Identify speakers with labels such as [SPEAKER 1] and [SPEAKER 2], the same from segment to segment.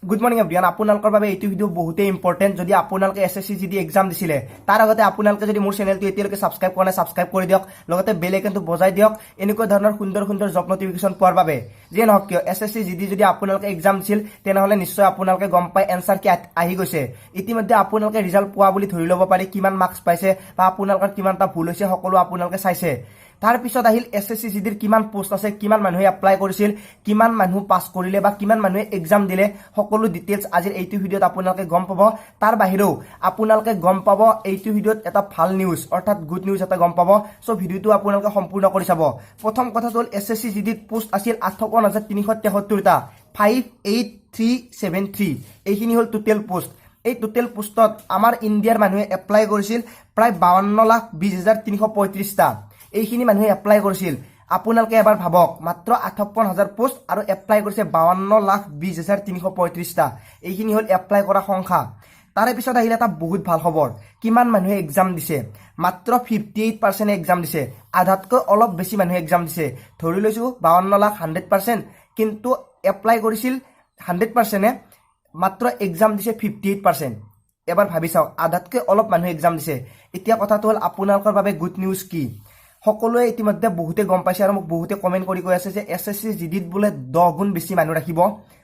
[SPEAKER 1] Good morning everyone আপোনালোকৰ বাবে এইটো ভিডিঅ বহুতে ইম্পৰ্টেন্ট যদি আপোনালোকে এসএসসি জিডি এক্সাম দিছিলে তাৰ আগতে আপোনালোকে যদি মোৰ চেনেলটো এতিয়ালৈকে সাবস্ক্ৰাইব কৰা নাই সাবস্ক্ৰাইব কৰি দিয়ক লগতে বেল আইকনটো বজাই দিয়ক এনেকুৱা ধৰণৰ সুন্দৰ সুন্দৰ জব নটিফিকেশন পোৱাৰ বাবে যে নহক কিয় এসএসসি জিডি যদি আপোনালোকে এক্সাম দিছিল তেনেহলে নিশ্চয় আপোনালোকে গম পাই এনসাৰ কি আহি গৈছে ইতিমধ্যে আপোনালোকে ৰিজাল্ট পোৱা বুলি ধৰি ল'ব পাৰি কিমান মাৰ্কস পাইছে বা আপোনালোকৰ কিমানটা ভুল হৈছে সকলো আপোনালোকে চাইছে তাৰ পিছত আহিল এসএসসি জিডিৰ কিমান পোষ্ট আছে কিমান মানুহে এপ্লাই কৰিছিল কিমান মানুহ পাস কৰিলে বা কিমান মানুহে এক্সাম দিলে সকলো ডিটেইলছ আজিৰ এইটো ভিডিঅত আপোনালোকে গম পাব তাৰ বাহিৰেও আপোনালোকে গম পাব এইটো ভিডিঅত এটা ভাল নিউজ অৰ্থাৎ গুড নিউজ এটা গম পাব সো ভিডিঅটো আপোনালোকে সম্পূৰ্ণ কৰি চাব প্ৰথম কথা হ'ল এসএসসি জিডিত পোষ্ট আছিল 58373টা 58373 এইখিনি হ'ল টোটেল পোষ্ট এই টোটেল পোষ্টত আমাৰ ইণ্ডিয়াৰ মানুহে এপ্লাই কৰিছিল প্ৰায় 52,20,335টা এইখিনি মানুহে এপ্লাই কৰিছিল আপোনালোকে এবাৰ ভাবক মাত্ৰ 58,000 পোষ্ট আৰু এপ্লাই কৰিছে 52,20,335টা এইখিনি হ'ল এপ্লাই কৰা সংখ্যা তাৰে পিছত আহিলে এটা বহুত ভাল খবৰ কিমান মানুহে এক্সাম দিছে মাত্ৰ 58% এক্সাম দিছে আধাতকৈ অলপ বেছি মানুহে এক্সাম দিছে ধৰি লৈছো 52,00,000 কিন্তু এপ্লাই কৰিছিল 100% মাত্ৰ এক্সাম দিছে 58% এবাৰ ভাবি চাওক আধাতকৈ অলপ মানুহে এক্সাম দিছে এতিয়া কথাটো হ'ল আপোনালোকৰ বাবে গুড নিউজ কি সকলোৱে ইতিমধ্যে বহুতে গম পাইছে আৰু মোক বহুতে কমেন্ট কৰি কৈ আছে যে এসএসসি জিডিত বোলে 10 গুণ বেছি মানুহ ৰাখিব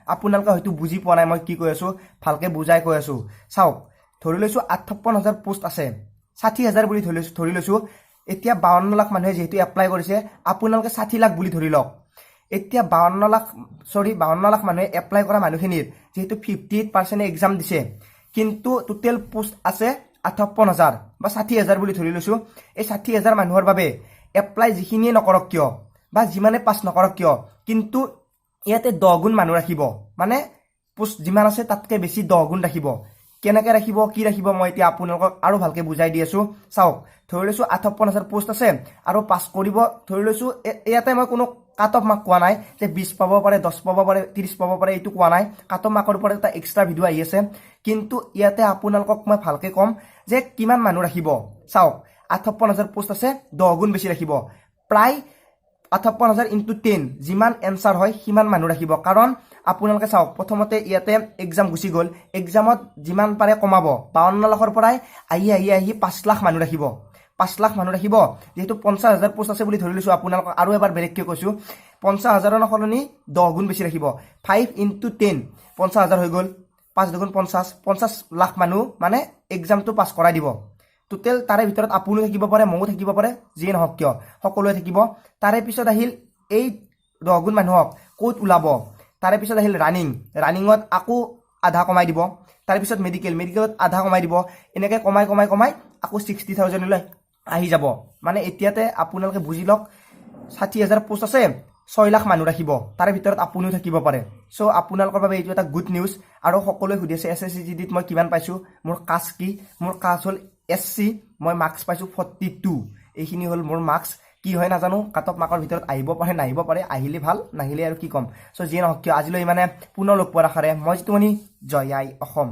[SPEAKER 1] আপোনালোকে হয়তো বুজি পোৱা নাই মই কি কৈ আছো ভালকে বুজাই কৈ আছো চাওক ধৰি লৈছো 58,000 পোষ্ট আছে 60,000 বুলি ধৰি লৈছো এতিয়া 52 লাখ মানুহে যেহেতু এপ্লাই কৰিছে আপোনালোকে 60 লাখ বুলি ধৰি লওক এতিয়া 52 লাখ মানুহে এপ্লাই কৰা মানুহখিনিৰ যেহেতু 58% এক্সাম দিছে কিন্তু টোটেল পোষ্ট আছে 58,000 বা 60,000 বুলি ধৰি লৈছো এই 60,000 মানুহৰ বাবে এপ্লাই যিখিনিয়ে নকৰক কিয় বা যিমানে পাস নকৰক কিয় কিন্তু ইয়াতে 10 গুণ মানুহ ৰাখিব মানে পোষ্ট যিমান আছে তাতকে বেছি 10 গুণ ৰাখিব কেনেকৈ ৰাখিব কি ৰাখিব মই এতিয়া আপোনালোকক আৰু ভালকে বুজাই দি আছো চাওক ধৰি লৈছো 58,000 পোষ্ট আছে আৰু পাস কৰিব ধৰি লৈছো ইয়াতে মই কোনো কাট অফ মাৰ্ক কোৱা নাই যে 20 পাব পাৰে 10 পাব পাৰে 30 পাব পাৰে এইটো কোৱা নাই কাট অফ মাৰ্কৰ ওপৰত এটা এক্সট্ৰা ভিডিঅ আহি আছে কিন্তু ইয়াতে আপোনালোকক মই ভালকে কম যে কিমান মানুহ ৰাখিব চাওক 58,000 পোষ্ট আছে 10 গুণ বেছি ৰাখিব প্ৰায় 58,000 × 10 যিমান এনসাৰ হয় সিমান মানুহ ৰাখিব কাৰণ আপোনালোকে চাওক প্ৰথমতে ইয়াতে এক্সাম গুচি গ'ল এক্সামত যিমান পাৰে কমাব 52 লাখৰ পৰাই আহি 5 লাখ মানুহ ৰাখিব 5 লাখ মানুহ ৰাখিব যেহেতু 50,000 পোষ্ট আছে বুলি ধৰি লৈছো আপোনালোকক আৰু এবাৰ বেলেগকৈ কৈছো 50,000ৰ সলনি 10 গুণ বেছি ৰাখিব 5 × 10 50,000 হৈ গ'ল 5 দুগুণ 50 লাখ মানুহ মানে এক্সামটো পাস কৰাই দিব টোটেল তাৰে ভিতৰত আপুনিও থাকিব পাৰে ময়ো থাকিব পাৰে যিয়ে নহওক কিয় সকলোৱে থাকিব তাৰে পিছত আহিল এই 10 গুণ মানুহক ক'ত ওলাব তাৰে পিছত আহিল ৰানিঙত আকৌ আধা কমাই দিব তাৰে পিছত মেডিকেলত আধা কমাই দিব এনেকৈ কমাই আকৌ 60,000 লৈ আহি যাব মানে এতিয়াতে আপোনালোকে বুজি লওক 60,000 পোষ্ট আছে 6 লাখ মানুহ ৰাখিব তাৰে ভিতৰত আপুনিও থাকিব পাৰে সো আপোনালোকৰ বাবে এইটো এটা গুড নিউজ আৰু সকলোৱে সুধি আছে এসএসসি জিডিত মই কিমান পাইছো মোৰ কাষ্ট কি মোৰ কাষ্ট হ'ল এসসি মই মাৰ্কস পাইছো 42 এইখিনি হ'ল মোৰ মাৰ্কস কি হয় নাজানো কাট অফ মাৰ্কৰ ভিতৰত আহিব পাৰে নাহিব পাৰে আহিলে ভাল নাহিলে আৰু কি কম সো যিয়ে নহওক কিয় আজিলৈ মানে পুনৰ লগ পোৱাৰ আশাৰে মই জিতু মনি জয় আই অসম।